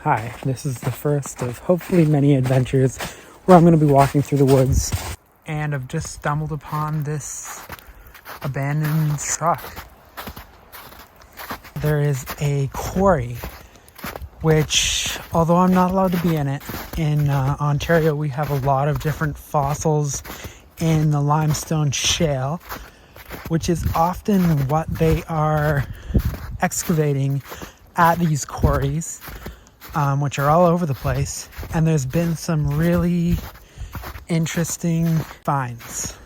Hi, this is the first of hopefully many adventures where I'm going to be walking through the woods. And I've just stumbled upon this abandoned truck. There is a quarry, which, although I'm not allowed to be in it, in Ontario we have a lot of different fossils in the limestone shale, which is often what they are excavating at these quarries. Which are all over the place, and there's been some really interesting finds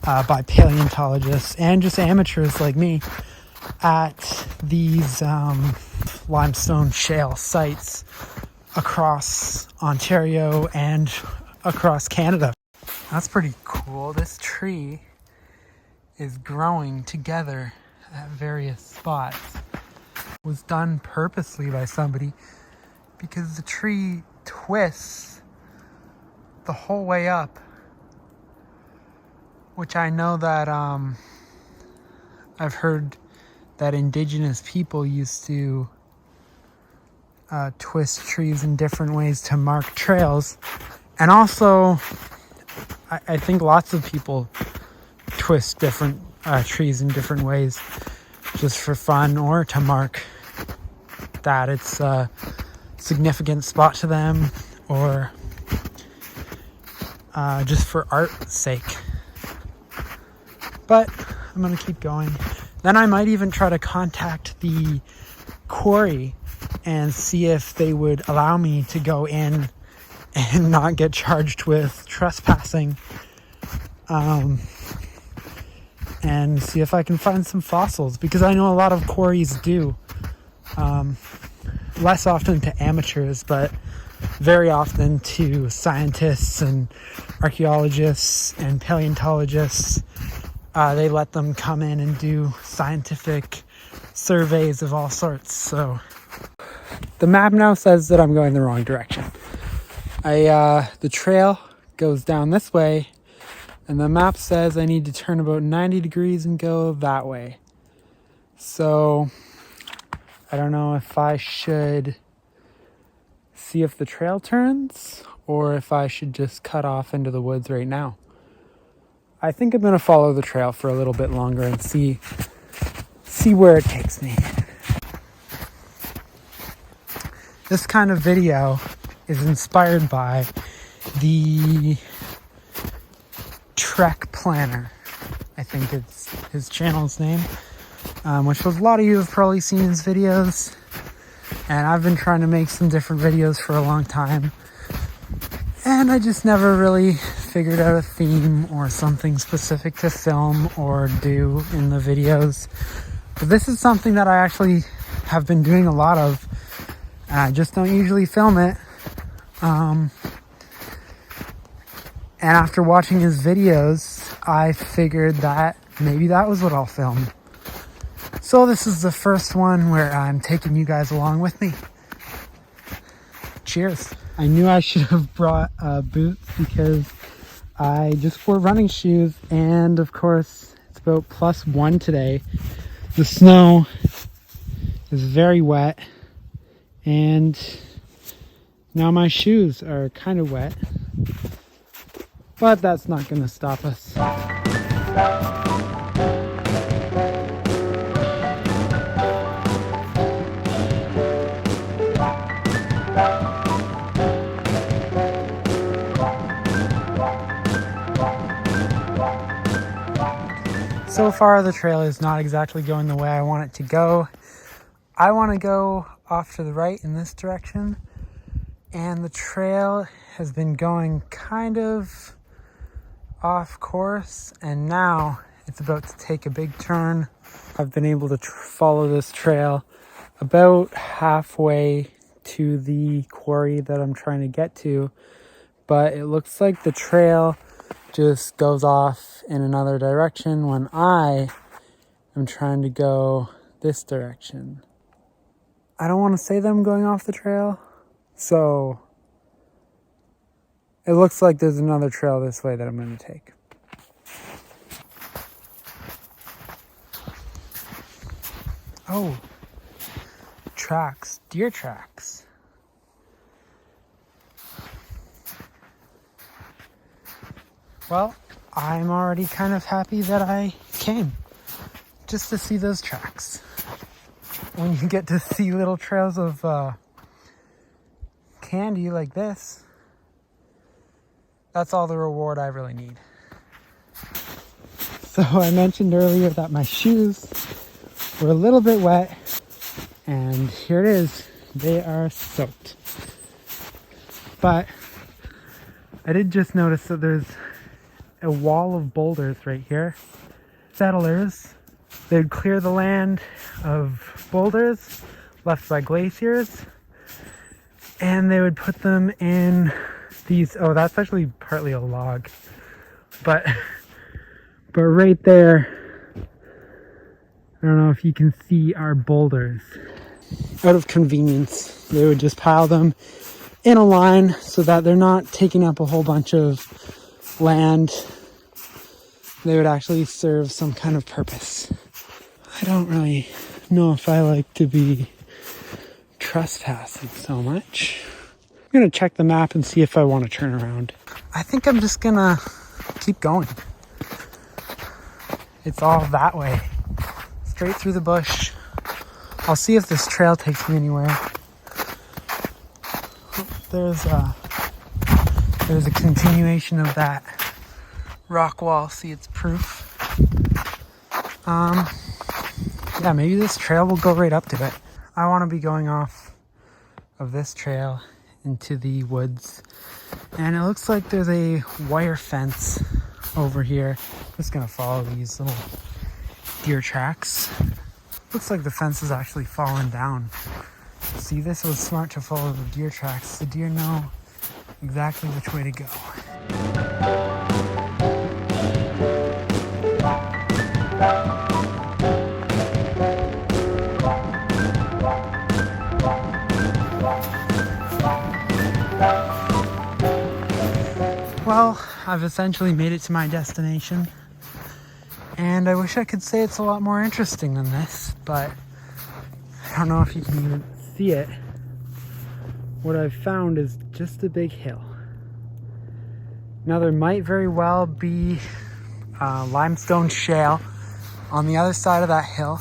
by paleontologists and just amateurs like me at these limestone shale sites across Ontario and across Canada. That's pretty cool. This tree is growing together at various spots. Was done purposely by somebody because the tree twists the whole way up, which I know that I've heard that indigenous people used to twist trees in different ways to mark trails, and also I think lots of people twist different trees in different ways just for fun or to mark that it's a significant spot to them, or just for art's sake. But I'm gonna keep going. Then I might even try to contact the quarry and see if they would allow me to go in and not get charged with trespassing, and see if I can find some fossils, because I know a lot of quarries do. Less often to amateurs, but very often to scientists and archaeologists and paleontologists. They let them come in and do scientific surveys of all sorts. So the map now says that I'm going the wrong direction. The trail goes down this way, and the map says I need to turn about 90 degrees and go that way. So I don't know if I should see if the trail turns or if I should just cut off into the woods right now. I think I'm going to follow the trail for a little bit longer and see where it takes me. This kind of video is inspired by the Trek Planner. I think it's his channel's name. Which a lot of you have probably seen his videos, and I've been trying to make some different videos for a long time, and I just never really figured out a theme or something specific to film or do in the videos. But this is something that I actually have been doing a lot of, and I just don't usually film it. And after watching his videos, I figured that maybe that was what I'll film. So this is the first one where I'm taking you guys along with me. Cheers. I knew I should have brought boots because I just wore running shoes, and of course it's about +1 today. The snow is very wet, and now my shoes are kind of wet, but that's not going to stop us. So far, the trail is not exactly going the way I want it to go. I want to go off to the right in this direction, and the trail has been going kind of off course, and now it's about to take a big turn. I've been able to follow this trail about halfway to the quarry that I'm trying to get to, but it looks like the trail just goes off in another direction when I am trying to go this direction. I don't want to say that I'm going off the trail, so it looks like there's another trail this way that I'm going to take. Oh, tracks, deer tracks. Well, I'm already kind of happy that I came just to see those tracks. When you get to see little trails of candy like this, that's all the reward I really need. So I mentioned earlier that my shoes were a little bit wet, and here it is. They are soaked. But I did just notice that there's a wall of boulders right here. Settlers, they'd clear the land of boulders left by glaciers, and they would put them in these, oh, that's actually partly a log, but right there, I don't know if you can see our boulders. Out of convenience, they would just pile them in a line so that they're not taking up a whole bunch of land. They would actually serve some kind of purpose. I don't really know if I like to be trespassing so much. I'm gonna check the map and see if I want to turn around. I think I'm just gonna keep going. It's all that way, straight through the bush. I'll see if this trail takes me anywhere. There's a continuation of that rock wall. See, it's proof. Yeah, maybe this trail will go right up to it. I want to be going off of this trail into the woods, and it looks like there's a wire fence over here. I'm just gonna follow these little deer tracks. Looks like the fence is actually fallen down. See, this was smart to follow the deer tracks. The deer know exactly which way to go. Well, I've essentially made it to my destination, and I wish I could say it's a lot more interesting than this, but I don't know if you can even see it. What I've found is just a big hill. Now there might very well be limestone shale on the other side of that hill,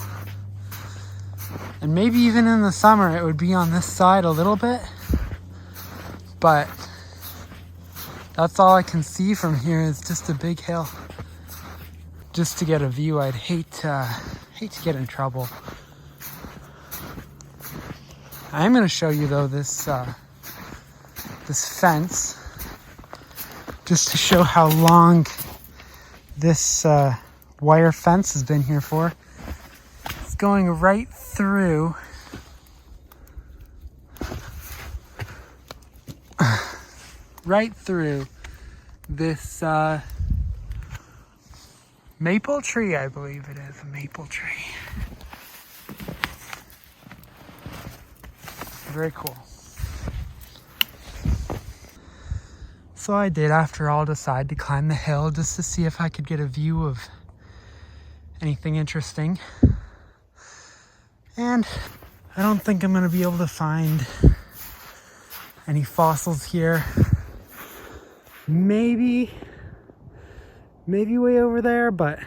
and maybe even in the summer it would be on this side a little bit, but that's all I can see from here is just a big hill. Just to get a view, I'd hate to get in trouble. I'm going to show you though this fence, just to show how long this wire fence has been here for. It's going right through this maple tree, I believe it is a maple tree. Very cool. So I did, after all, decide to climb the hill just to see if I could get a view of anything interesting. And I don't think I'm going to be able to find any fossils here. Maybe way over there, but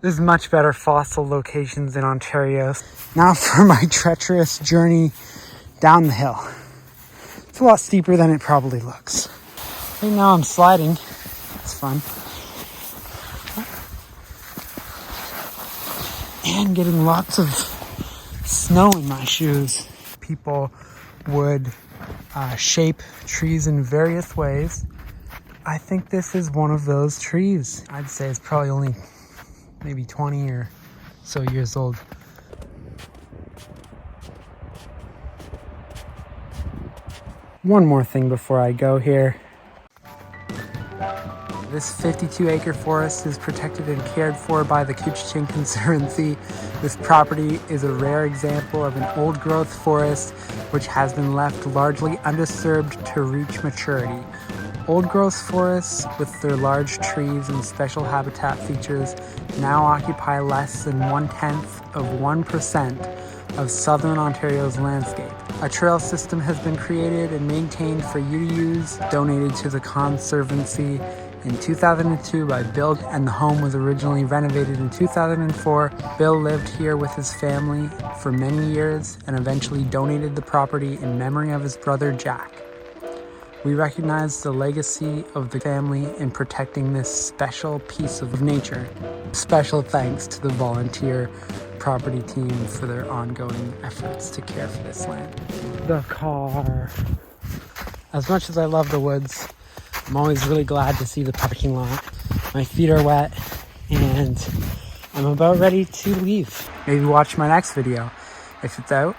there's much better fossil locations in Ontario. Now for my treacherous journey down the hill. It's a lot steeper than it probably looks. Right now I'm sliding. It's fun. And getting lots of snow in my shoes. People would shape trees in various ways. I think this is one of those trees. I'd say it's probably only maybe 20 or so years old. One more thing before I go here. This 52-acre forest is protected and cared for by the Couchiching Conservancy. This property is a rare example of an old-growth forest which has been left largely undisturbed to reach maturity. Old-growth forests, with their large trees and special habitat features, now occupy less than 0.1% of southern Ontario's landscape. A trail system has been created and maintained for you to use, donated to the Conservancy, in 2002 by Bill, and the home was originally renovated in 2004. Bill lived here with his family for many years and eventually donated the property in memory of his brother Jack. We recognize the legacy of the family in protecting this special piece of nature. Special thanks to the volunteer property team for their ongoing efforts to care for this land. The car. As much as I love the woods, I'm always really glad to see the parking lot. My feet are wet and I'm about ready to leave. Maybe watch my next video if it's out.